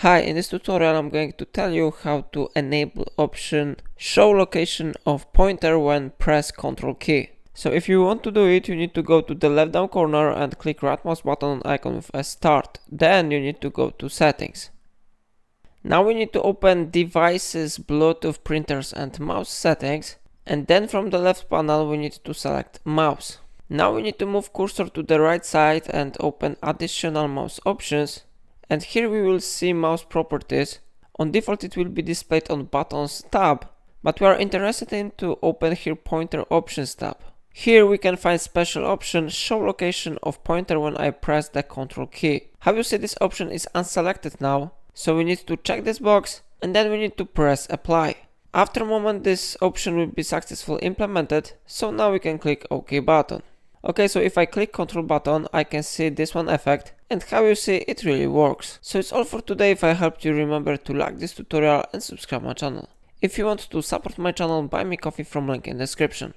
Hi, in this tutorial I'm going to tell you how to enable option show location of pointer when press Ctrl key. So if you want to do it, you need to go to the left down corner and click right mouse button icon with a start. Then you need to go to settings. Now we need to open devices, Bluetooth, printers and mouse settings. And then from the left panel we need to select mouse. Now we need to move cursor to the right side and open additional mouse options. And here we will see mouse properties. On default it will be displayed on buttons tab, but we are interested in to open here pointer options tab. Here we can find special option show location of pointer when I press the Ctrl key. How you see this option is unselected now, so we need to check this box and then we need to press apply. After a moment this option will be successfully implemented, so now we can click OK button. Okay, so if I click Ctrl button, I can see this one effect, and how you see it really works. So it's all for today. If I helped you, remember to like this tutorial and subscribe my channel. If you want to support my channel, buy me coffee from link in description.